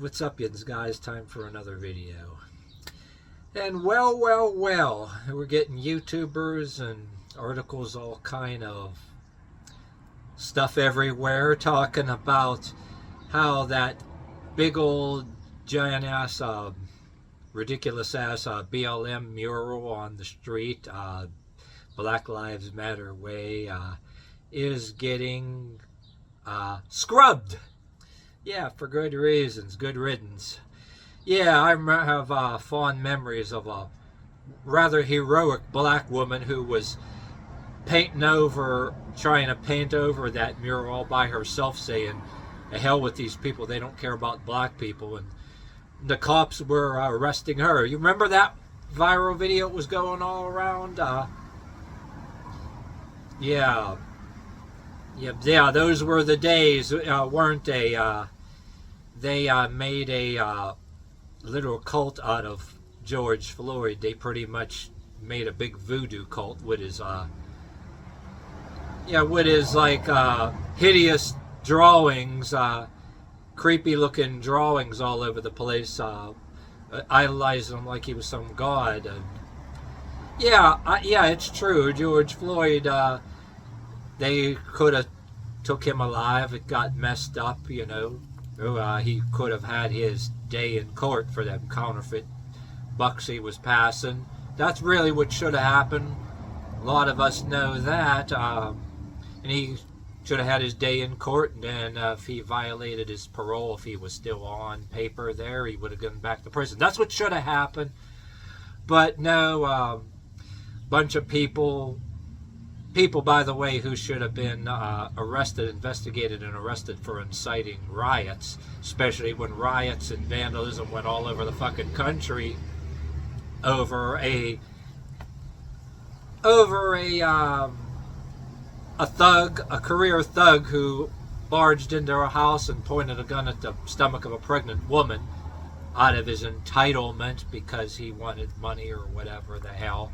What's up, yins guys? Time for another video. And well, we're getting YouTubers and articles, all kind of stuff everywhere, talking about how that big old giant ass, ridiculous ass BLM mural on the street, Black Lives Matter way, is getting scrubbed. Yeah, for good reasons, good riddance. Yeah, I have fond memories of a rather heroic black woman who was trying to paint over that mural all by herself, saying, "The hell with these people, they don't care about black people." And the cops were arresting her. You remember that viral video that was going all around? Yeah, those were the days, weren't they? They made a literal cult out of George Floyd. They pretty much made a big voodoo cult with his like hideous drawings, creepy looking drawings all over the place, idolizing him like he was some god. Yeah, it's true. George Floyd, they could have took him alive. It got messed up, you know. He could have had his day in court for them counterfeit bucks he was passing. That's really what should have happened. A lot of us know that. And he should have had his day in court, and then if he violated his parole, if he was still on paper there, he would have gone back to prison. That's what should have happened. But no, bunch of people, by the way, who should have been investigated and arrested for inciting riots, especially when riots and vandalism went all over the fucking country over a career thug who barged into a house and pointed a gun at the stomach of a pregnant woman out of his entitlement because he wanted money or whatever the hell.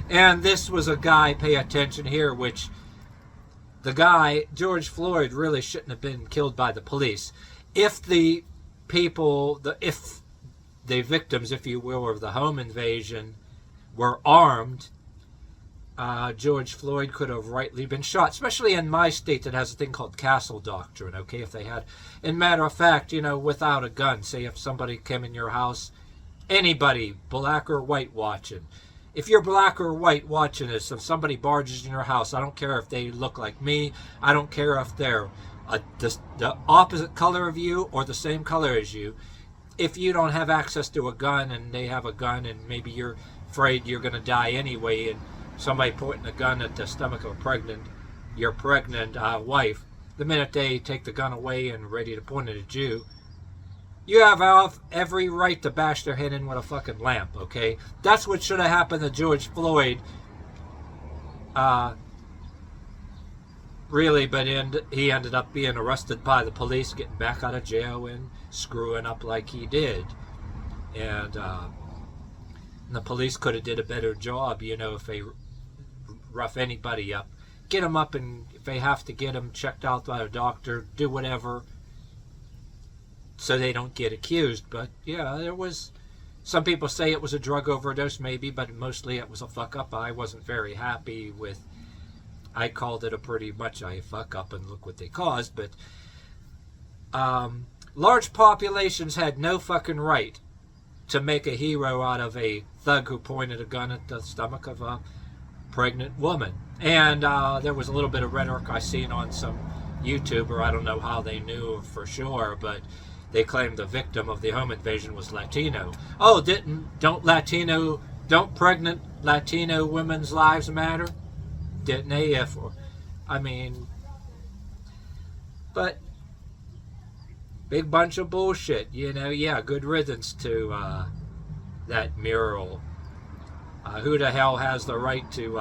And this was a guy, pay attention here, which the guy, George Floyd, really shouldn't have been killed by the police. If the people, if the victims, if you will, of the home invasion were armed, George Floyd could have rightly been shot, especially in my state that has a thing called castle doctrine, okay, if they had. And matter of fact, you know, without a gun, say if somebody came in your house, anybody, black or white, watching, if you're black or white watching this, if somebody barges in your house, I don't care if they look like me, I don't care if they're the opposite color of you or the same color as you, if you don't have access to a gun and they have a gun and maybe you're afraid you're going to die anyway, and somebody pointing a gun at the stomach of your pregnant wife, the minute they take the gun away and ready to point it at you, you have every right to bash their head in with a fucking lamp, okay? That's what should have happened to George Floyd. Really, but he ended up being arrested by the police, getting back out of jail and screwing up like he did. And the police could have did a better job, you know, if they rough anybody up. Get them up, and if they have to get them checked out by a doctor, do whatever, so they don't get accused. But yeah, there was, some people say it was a drug overdose maybe, but mostly it was a fuck up. I wasn't very happy with, I called it a pretty much a fuck up, and look what they caused. But large populations had no fucking right to make a hero out of a thug who pointed a gun at the stomach of a pregnant woman. And there was a little bit of rhetoric I seen on some YouTuber, I don't know how they knew for sure, but they claimed the victim of the home invasion was Latino. Oh, don't pregnant Latino women's lives matter? Didn't they? But big bunch of bullshit, you know. Yeah, good riddance to that mural. Who the hell has the right to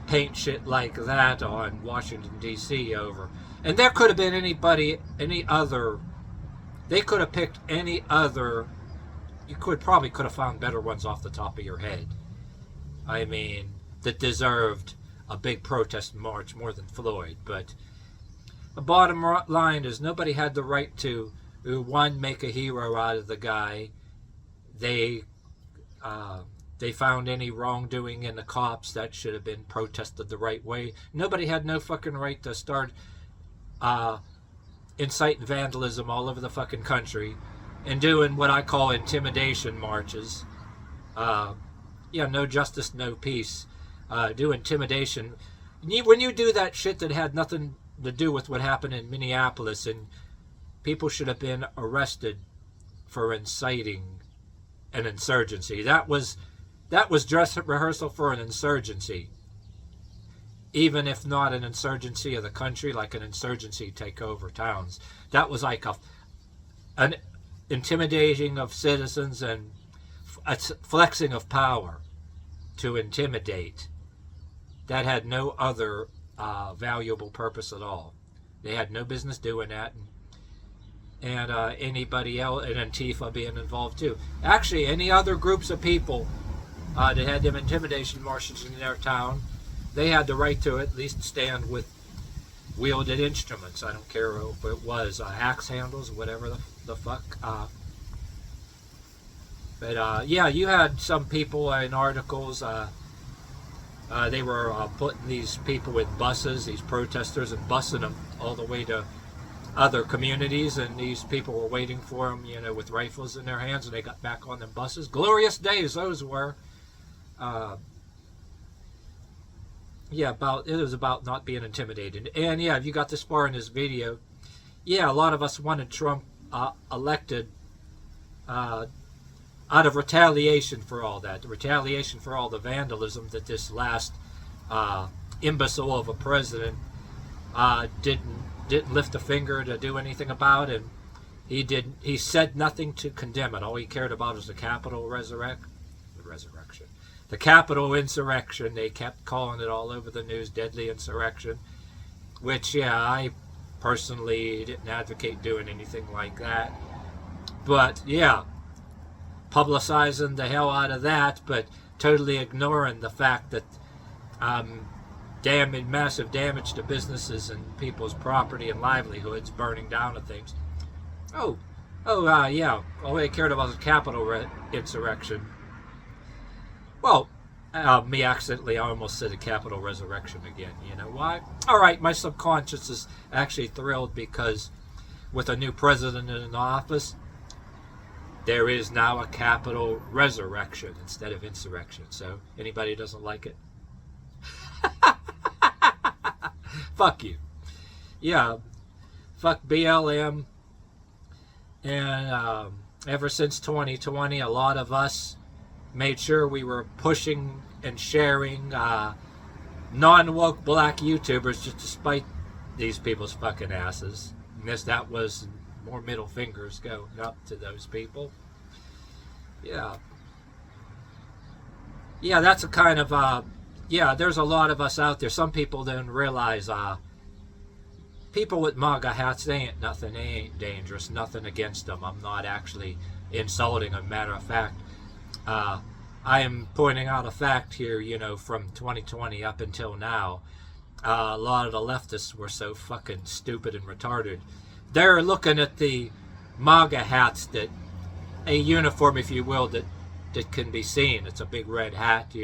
paint shit like that on Washington, D.C. over? And there could have been they could have picked any other, you probably could have found better ones off the top of your head. I mean, that deserved a big protest march more than Floyd. But the bottom line is nobody had the right to one, make a hero out of the guy. They they found any wrongdoing in the cops that should have been protested the right way. Nobody had no fucking right to start inciting vandalism all over the fucking country and doing what I call intimidation marches. No justice, no peace. Do intimidation. When you do that shit that had nothing to do with what happened in Minneapolis, and people should have been arrested for inciting an insurgency. That was dress rehearsal for an insurgency. Even if not an insurgency of the country, like an insurgency take over towns. That was like an intimidating of citizens and a flexing of power to intimidate. That had no other valuable purpose at all. They had no business doing that. And anybody else, and Antifa being involved too. Actually, any other groups of people that had them intimidation marches in their town, they had the right to at least stand with wielded instruments. I don't care if it was axe handles, whatever the fuck. But you had some people in articles. They were putting these people with buses, these protesters, and busing them all the way to other communities, and these people were waiting for them, with rifles in their hands, and they got back on them buses. Glorious days those were. It was about not being intimidated. And if you got this far in this video, a lot of us wanted Trump elected out of retaliation for all that, retaliation for all the vandalism that this last imbecile of a president didn't lift a finger to do anything about, and he said nothing to condemn it. All he cared about was the Capitol resurrection. The Capitol insurrection. They kept calling it all over the news, deadly insurrection, which I personally didn't advocate doing anything like that. But publicizing the hell out of that, but totally ignoring the fact that massive damage to businesses and people's property and livelihoods, burning down of things. All they cared about was the Capitol insurrection. Well, me accidentally, I almost said the Capitol resurrection again. You know why? All right, my subconscious is actually thrilled because with a new president in office, there is now a Capitol resurrection instead of insurrection. So anybody who doesn't like it, fuck you. Fuck BLM. And ever since 2020, a lot of us made sure we were pushing and sharing non-woke black YouTubers just to spite these people's fucking asses. And that was more middle fingers going up to those people. That's a kind of there's a lot of us out there. Some people don't realize people with MAGA hats, they ain't nothing. They ain't dangerous. Nothing against them. I'm not actually insulting them. Matter of fact, I am pointing out a fact here, from 2020 up until now. A lot of the leftists were so fucking stupid and retarded. They're looking at the MAGA hats, that a uniform, if you will, that can be seen. It's a big red hat,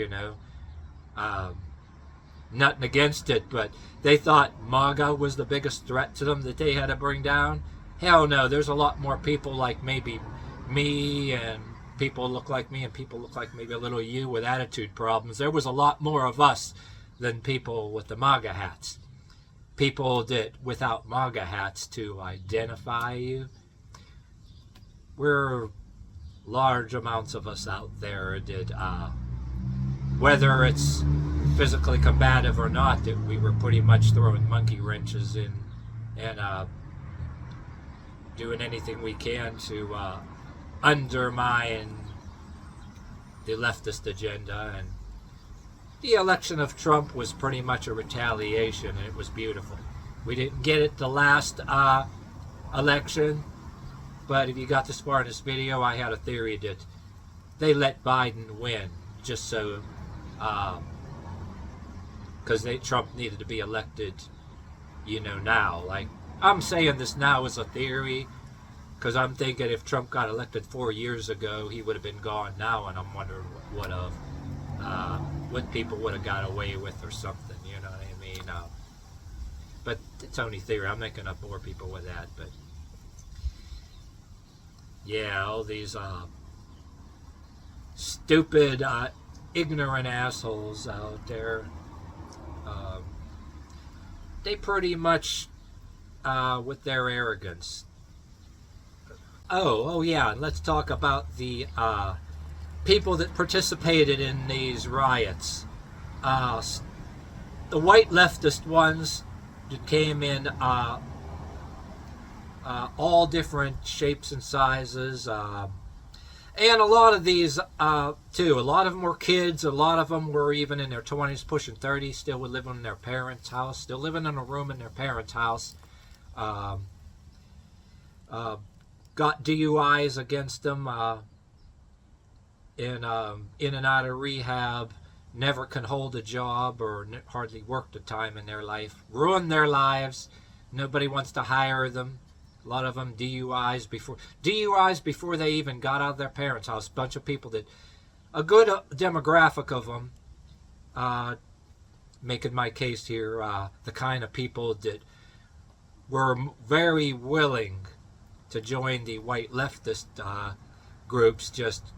nothing against it, but they thought MAGA was the biggest threat to them that they had to bring down. Hell no, there's a lot more people like maybe me, and people look like me, and people look like maybe a little you with attitude problems. There was a lot more of us than people with the MAGA hats. People that without MAGA hats to identify you. We're large amounts of us out there that, whether it's physically combative or not, that we were pretty much throwing monkey wrenches in and doing anything we can to undermine the leftist agenda. And the election of Trump was pretty much a retaliation, and it was beautiful. We didn't get it the last election, but if you got this far in this video, I had a theory that they let Biden win just so because Trump needed to be elected, now. Like, I'm saying this now as a theory, Because I'm thinking if Trump got elected 4 years ago, he would have been gone now, and I'm wondering what people would have got away with or something, you know what I mean? But it's only theory. I'm not going to bore people with that. But yeah, all these stupid, ignorant assholes out there, they pretty much, with their arrogance. Oh yeah, and let's talk about the people that participated in these riots. The white leftist ones that came in all different shapes and sizes, and a lot of these too. A lot of them were kids. A lot of them were even in their 20s, pushing 30s, still living in their parents' house, still living in a room in their parents' house. Got DUIs against them, in and out of rehab, never can hold a job or hardly worked a time in their life, ruined their lives, nobody wants to hire them. A lot of them DUIs before they even got out of their parents' house. Bunch of people that, a good demographic of them, making my case here, the kind of people that were very willing to join the white leftist groups just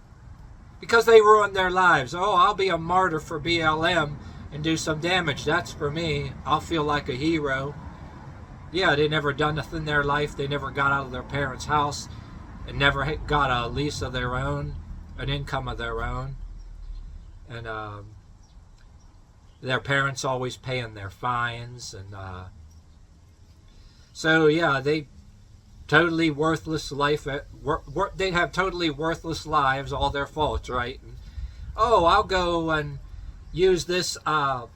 because they ruined their lives. Oh, I'll be a martyr for BLM and do some damage. That's for me. I'll feel like a hero. Yeah, they never done nothing in their life. They never got out of their parents' house and never got a lease of their own, an income of their own. And their parents always paying their fines. And so, yeah, they totally worthless life. They'd have totally worthless lives, all their faults, right? And, oh, I'll go and use this, the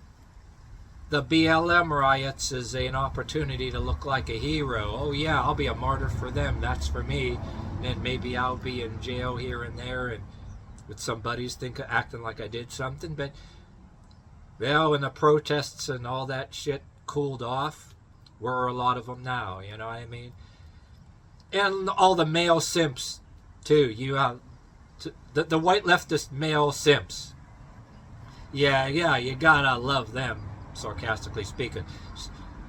BLM riots as an opportunity to look like a hero. Oh yeah, I'll be a martyr for them. That's for me. And maybe I'll be in jail here and there, and with some buddies acting like I did something. But well, when the protests and all that shit cooled off, where are a lot of them now? You know what I mean? And all the male simps too. You have the white leftist male simps. Yeah, you gotta love them, sarcastically speaking.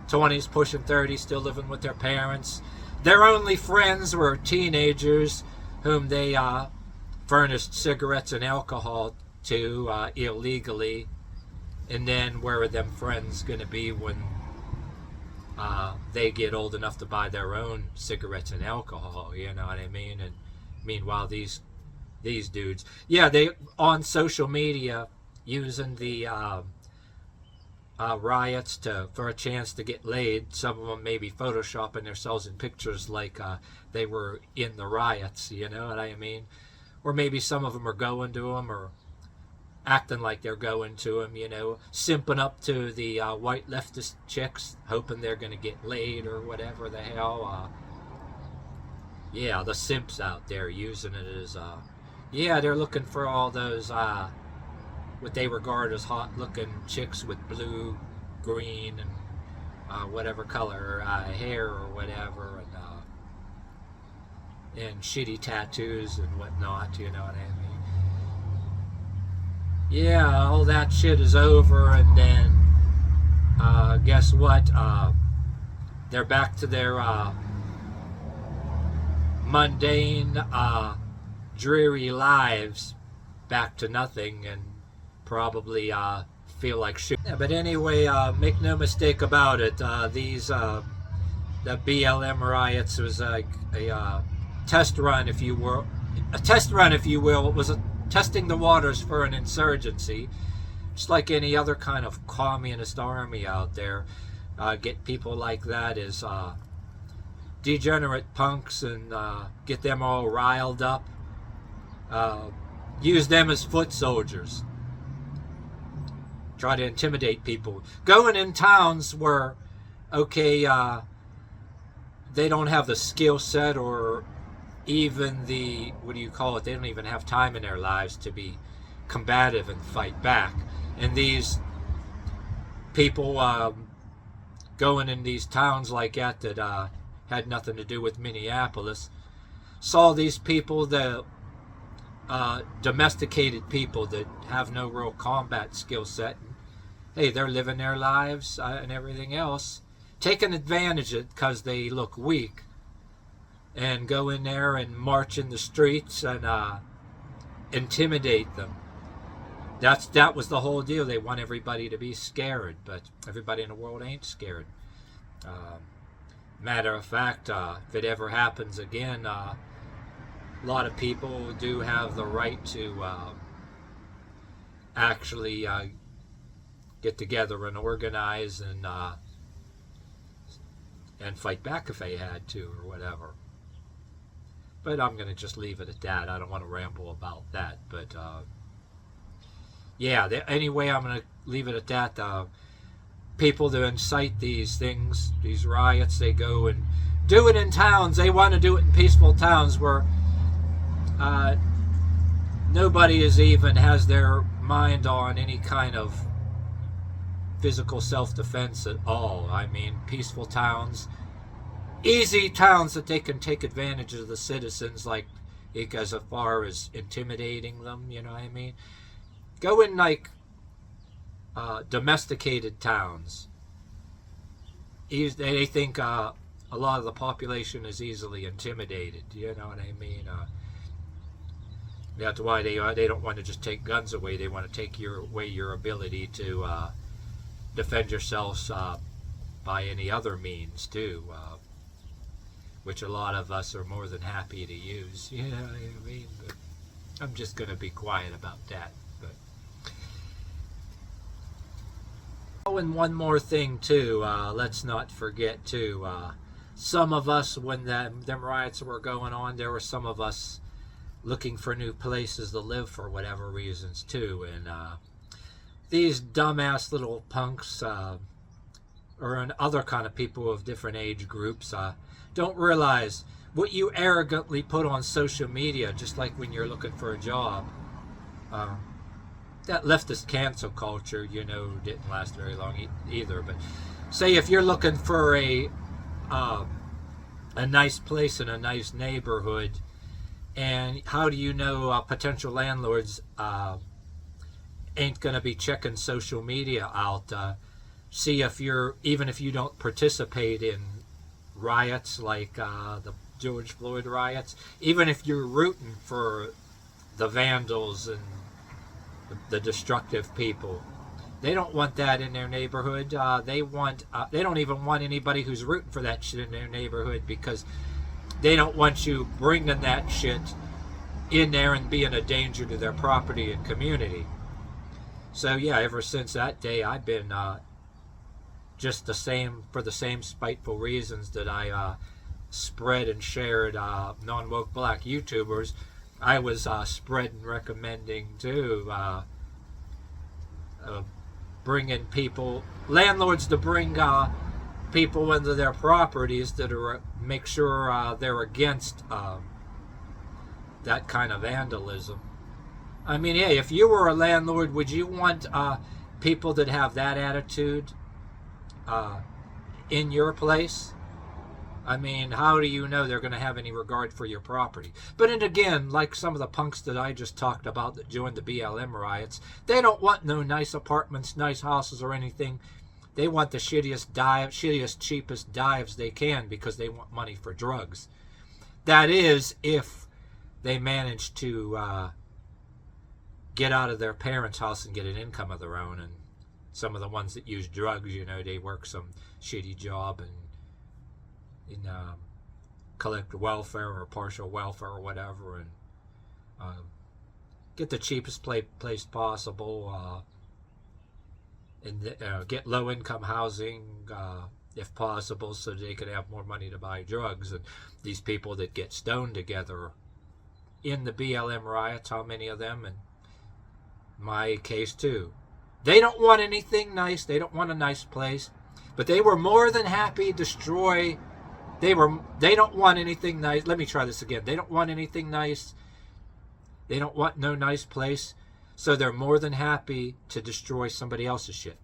20s pushing 30s, still living with their parents. Their only friends were teenagers whom they furnished cigarettes and alcohol to illegally. And then where are them friends going to be when they get old enough to buy their own cigarettes and alcohol? You know what I mean? And meanwhile, these dudes, yeah, they on social media using the riots for a chance to get laid. Some of them maybe photoshopping themselves in pictures like they were in the riots, you know what I mean? Or maybe some of them are going to them or acting like they're going to them, you know, simping up to the white leftist chicks, hoping they're going to get laid or whatever the hell. Yeah, the simps out there using it as, yeah, they're looking for all those what they regard as hot-looking chicks with blue, green, and whatever color hair or whatever, and shitty tattoos and whatnot. You know what I mean? Yeah, all that shit is over, and then guess what? They're back to their mundane, dreary lives, back to nothing, and probably feel like shit. Yeah, but anyway, make no mistake about it. These the BLM riots was like a test run, if you will. A test run, if you will. It was testing the waters for an insurgency, just like any other kind of communist army out there. Get people like that as degenerate punks and get them all riled up. Use them as foot soldiers. Try to intimidate people. Going in towns where, okay, they don't have the skill set or even the, what do you call it, they don't even have time in their lives to be combative and fight back. And these people going in these towns like that had nothing to do with Minneapolis, saw these people, the domesticated people that have no real combat skill set. And, hey, they're living their lives and everything else, taking advantage of it because they look weak, and go in there and march in the streets and intimidate them. That was the whole deal. They want everybody to be scared, but everybody in the world ain't scared. Matter of fact, if it ever happens again, a lot of people do have the right to actually get together and organize and fight back if they had to or whatever. But I'm going to just leave it at that. I don't want to ramble about that. But yeah, anyway, I'm going to leave it at that. People that incite these things, these riots, they go and do it in towns. They want to do it in peaceful towns where nobody has their mind on any kind of physical self-defense at all. I mean, peaceful towns, easy towns that they can take advantage of the citizens, like as far as intimidating them, you know what I mean? Go in like domesticated towns. They think a lot of the population is easily intimidated, you know what I mean? That's why they don't want to just take guns away. They want to take away your ability to defend yourselves by any other means too, which a lot of us are more than happy to use. You know what I mean? But I'm just going to be quiet about that. But oh, and one more thing too. Let's not forget too. Some of us, when them riots were going on, there were some of us looking for new places to live for whatever reasons too, and these dumbass little punks or other kind of people of different age groups don't realize what you arrogantly put on social media, just like when you're looking for a job. That leftist cancel culture, you know, didn't last very long either. But say if you're looking for a nice place in a nice neighborhood, and how do you know potential landlords ain't going to be checking social media out? See if even if you don't participate in riots like the George Floyd riots, even if you're rooting for the vandals and the destructive people, they don't want that in their neighborhood. They don't even want anybody who's rooting for that shit in their neighborhood, because they don't want you bringing that shit in there and being a danger to their property and community. So yeah, ever since that day, I've been just for the same spiteful reasons that I spread and shared non-woke black YouTubers. I was spreading, recommending too, bringing landlords to bring people into their properties that are make sure they're against that kind of vandalism. I mean, hey, if you were a landlord, would you want people that have that attitude in your place? I mean, how do you know they're going to have any regard for your property? But then again, like some of the punks that I just talked about that joined the BLM riots, they don't want no nice apartments, nice houses, or anything. They want the shittiest, cheapest dives they can, because they want money for drugs. That is, if they manage to get out of their parents' house and get an income of their own. And some of the ones that use drugs, you know, they work some shitty job and collect welfare or partial welfare or whatever, and get the cheapest place possible, and get low-income housing if possible, so they can have more money to buy drugs. And these people that get stoned together in the BLM riots, how many of them, and my case too, they don't want anything nice. They don't want a nice place, but they were more than happy to destroy. They don't want anything nice. Let me try this again. They don't want anything nice. They don't want no nice place. So they're more than happy to destroy somebody else's shit,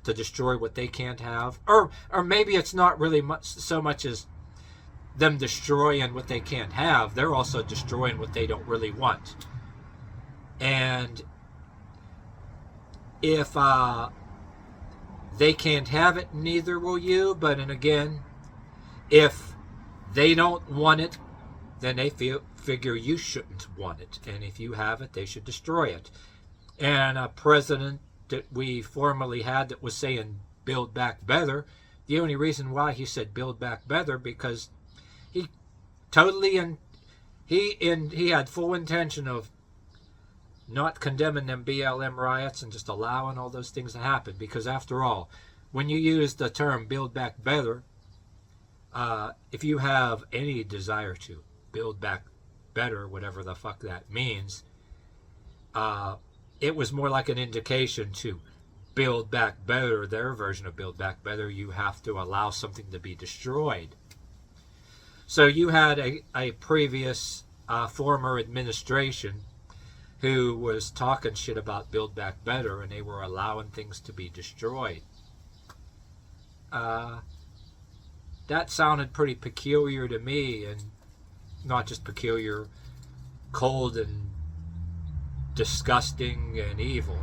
to destroy what they can't have. Or maybe it's not really so much as them destroying what they can't have, they're also destroying what they don't really want. And if they can't have it, neither will you. But and again, if they don't want it, then they figure you shouldn't want it. And if you have it, they should destroy it. And a president that we formerly had that was saying build back better, the only reason why he said build back better, because he totally and he had full intention of not condemning them BLM riots and just allowing all those things to happen. Because after all, when you use the term build back better, if you have any desire to build back better, whatever the fuck that means, it was more like an indication to build back better, their version of build back better. You have to allow something to be destroyed. So you had a previous former administration who was talking shit about build back better, and they were allowing things to be destroyed. That sounded pretty peculiar to me, and not just peculiar, cold and disgusting and evil.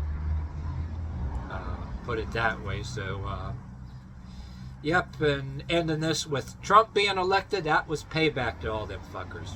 Put it that way. So, yep, and ending this with Trump being elected, that was payback to all them fuckers.